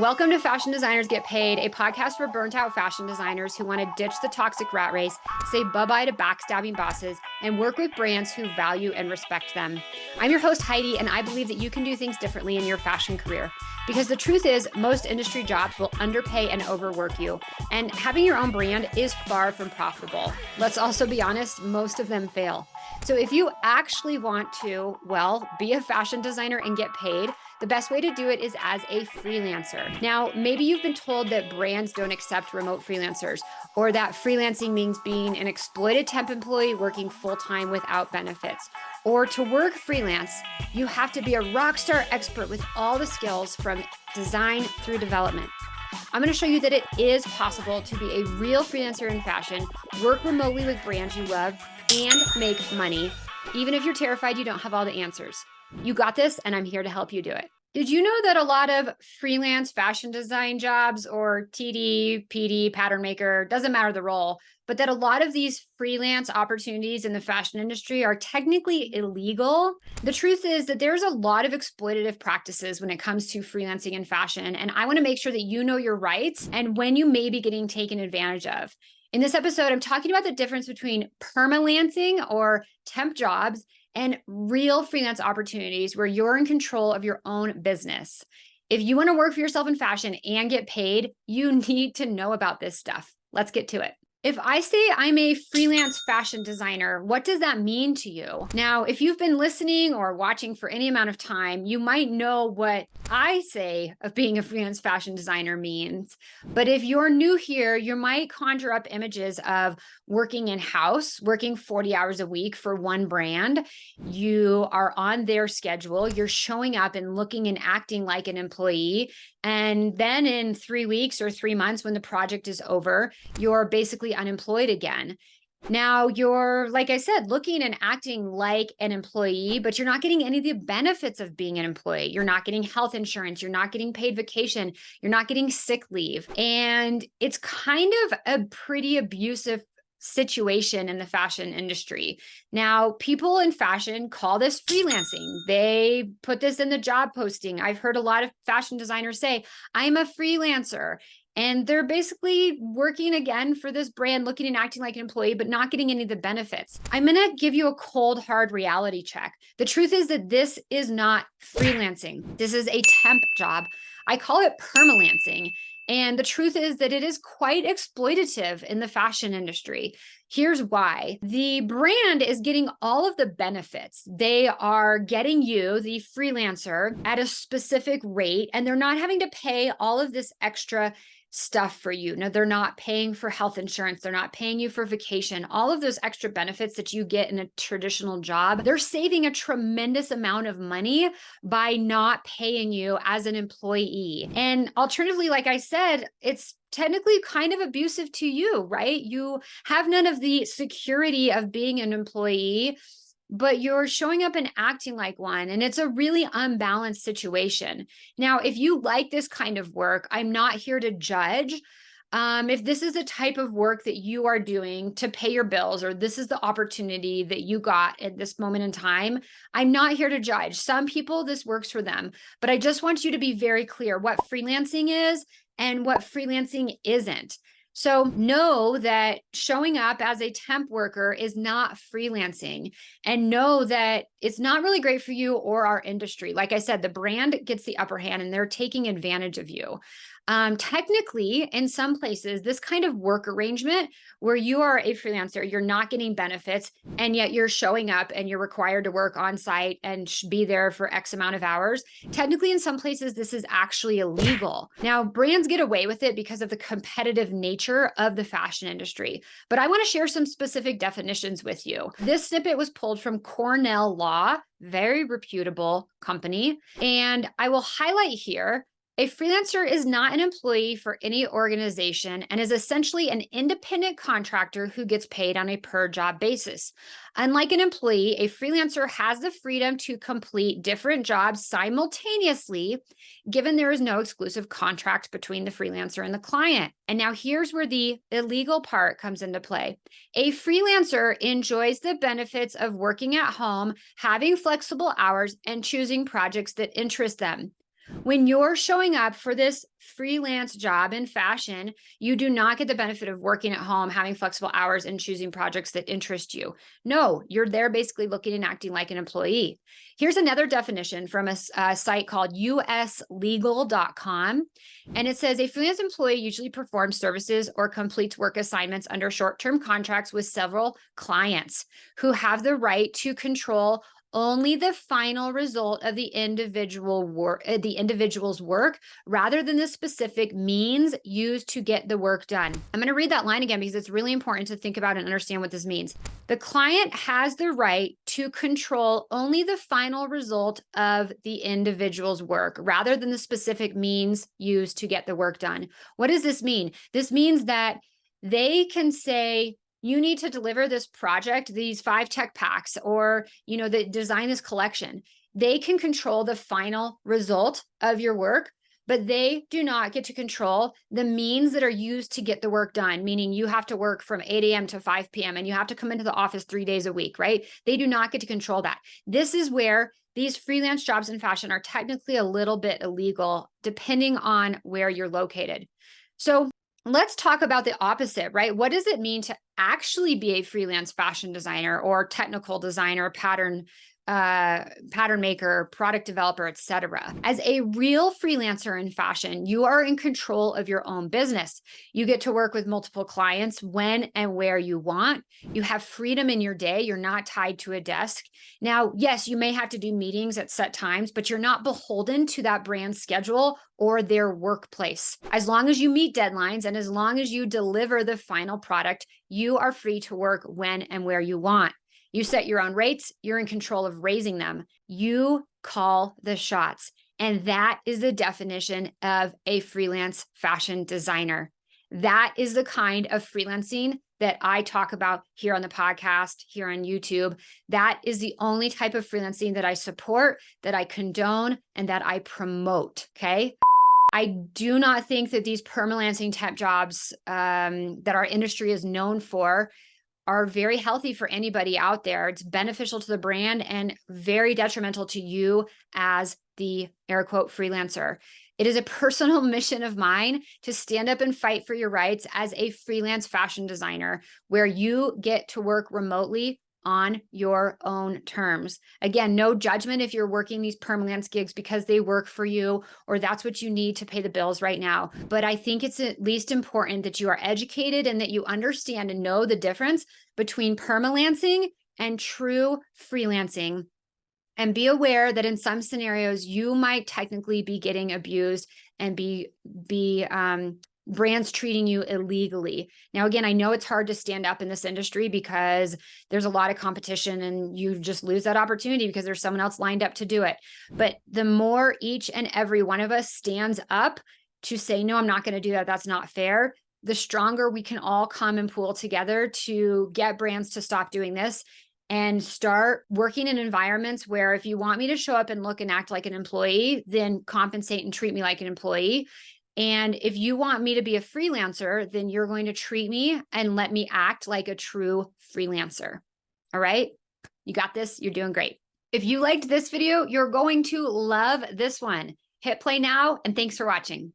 Welcome to Fashion Designers Get Paid, a podcast for burnt out fashion designers who want to ditch the toxic rat race, say bye-bye to backstabbing bosses, and work with brands who value and respect them. I'm your host, Heidi, and I believe that you can do things differently in your fashion career. Because the truth is, most industry jobs will underpay and overwork you, and having your own brand is far from profitable. Let's also be honest, most of them fail. So if you actually want to, be a fashion designer and get paid, the best way to do it is as a freelancer. Now, maybe you've been told that brands don't accept remote freelancers, or that freelancing means being an exploited temp employee working full-time without benefits. Or to work freelance, you have to be a rock star expert with all the skills from design through development. I'm going to show you that it is possible to be a real freelancer in fashion, work remotely with brands you love, and make money, even if you're terrified you don't have all the answers. You got this, and I'm here to help you do it. Did you know that a lot of freelance fashion design jobs, or TD, PD, pattern maker, doesn't matter the role, but that a lot of these freelance opportunities in the fashion industry are technically illegal? The truth is that there's a lot of exploitative practices when it comes to freelancing in fashion, and I want to make sure that you know your rights and when you may be getting taken advantage of. In this episode, I'm talking about the difference between permalancing or temp jobs and real freelance opportunities where you're in control of your own business. If you want to work for yourself in fashion and get paid, you need to know about this stuff. Let's get to it. If I say I'm a freelance fashion designer, what does that mean to you? Now, if you've been listening or watching for any amount of time, you might know what I say of being a freelance fashion designer means. But if you're new here, you might conjure up images of working in-house, working 40 hours a week for one brand. You are on their schedule. You're showing up and looking and acting like an employee. And then in 3 weeks or 3 months, when the project is over, you're basically unemployed again. Now you're, like I said, looking and acting like an employee, but you're not getting any of the benefits of being an employee. You're not getting health insurance. You're not getting paid vacation. You're not getting sick leave. And it's kind of a pretty abusive situation in the fashion industry. Now, people in fashion call this freelancing. They put this in the job posting. I've heard a lot of fashion designers say, I'm a freelancer. And they're basically working again for this brand, looking and acting like an employee, but not getting any of the benefits. I'm going to give you a cold, hard reality check. The truth is that this is not freelancing. This is a temp job. I call it permalancing. And the truth is that it is quite exploitative in the fashion industry. Here's why. The brand is getting all of the benefits. They are getting you, the freelancer, at a specific rate, and they're not having to pay all of this extra stuff for you. No, they're not paying for health insurance. They're not paying you for vacation. All of those extra benefits that you get in a traditional job, they're saving a tremendous amount of money by not paying you as an employee. And alternatively, like I said, it's technically kind of abusive to you, right? You have none of the security of being an employee, but you're showing up and acting like one, and it's a really unbalanced situation. Now, if you like this kind of work, I'm not here to judge. If this is a type of work that you are doing to pay your bills, or this is the opportunity that you got at this moment in time, I'm not here to judge. Some people, this works for them, but I just want you to be very clear what freelancing is and what freelancing isn't. So know that showing up as a temp worker is not freelancing, and know that it's not really great for you or our industry. Like I said, the brand gets the upper hand and they're taking advantage of you. Technically, in some places, this kind of work arrangement where you are a freelancer, you're not getting benefits, and yet you're showing up and you're required to work on site and be there for X amount of hours. Technically, in some places, this is actually illegal. Now, brands get away with it because of the competitive nature of the fashion industry, but I want to share some specific definitions with you. This snippet was pulled from Cornell Law, very reputable company, and I will highlight here: a freelancer is not an employee for any organization and is essentially an independent contractor who gets paid on a per job basis. Unlike an employee, a freelancer has the freedom to complete different jobs simultaneously, given there is no exclusive contract between the freelancer and the client. And now here's where the illegal part comes into play. A freelancer enjoys the benefits of working at home, having flexible hours, and choosing projects that interest them. When you're showing up for this freelance job in fashion, you do not get the benefit of working at home, having flexible hours, and choosing projects that interest you. No, you're there basically looking and acting like an employee. Here's another definition from a site called uslegal.com. And it says a freelance employee usually performs services or completes work assignments under short-term contracts with several clients who have the right to control only the final result of the individual's work rather than the specific means used to get the work done. I'm going to read that line again because it's really important to think about and understand what this means. The client has the right to control only the final result of the individual's work rather than the specific means used to get the work done. What does this mean? This means that they can say, you need to deliver this project, these 5 tech packs, or, design this collection. They can control the final result of your work, but they do not get to control the means that are used to get the work done, meaning you have to work from 8 a.m. to 5 p.m. and you have to come into the office 3 days a week, right? They do not get to control that. This is where these freelance jobs in fashion are technically a little bit illegal, depending on where you're located. So let's talk about the opposite, right? What does it mean to actually be a freelance fashion designer or technical designer, pattern maker, product developer, etc.? As a real freelancer in fashion, you are in control of your own business. You get to work with multiple clients when and where you want. You have freedom in your day. You're not tied to a desk. Now, yes, you may have to do meetings at set times, but you're not beholden to that brand's schedule or their workplace. As long as you meet deadlines and as long as you deliver the final product, you are free to work when and where you want. You set your own rates. You're in control of raising them. You call the shots. And that is the definition of a freelance fashion designer. That is the kind of freelancing that I talk about here on the podcast, here on YouTube. That is the only type of freelancing that I support, that I condone, and that I promote, okay? I do not think that these permalancing temp jobs that our industry is known for are very healthy for anybody out there. It's beneficial to the brand and very detrimental to you as the air quote freelancer. It is a personal mission of mine to stand up and fight for your rights as a freelance fashion designer, where you get to work remotely on your own terms. Again, no judgment if you're working these Permalance gigs because they work for you or that's what you need to pay the bills right now. But I think it's at least important that you are educated and that you understand and know the difference between Permalancing and true freelancing. And be aware that in some scenarios, you might technically be getting abused and be brands treating you illegally. Now, again, I know it's hard to stand up in this industry because there's a lot of competition and you just lose that opportunity because there's someone else lined up to do it. But the more each and every one of us stands up to say, no, I'm not going to do that, that's not fair, the stronger we can all come and pool together to get brands to stop doing this and start working in environments where if you want me to show up and look and act like an employee, then compensate and treat me like an employee. And if you want me to be a freelancer, then you're going to treat me and let me act like a true freelancer. All right? You got this. You're doing great. If you liked this video, you're going to love this one. Hit play now, and thanks for watching.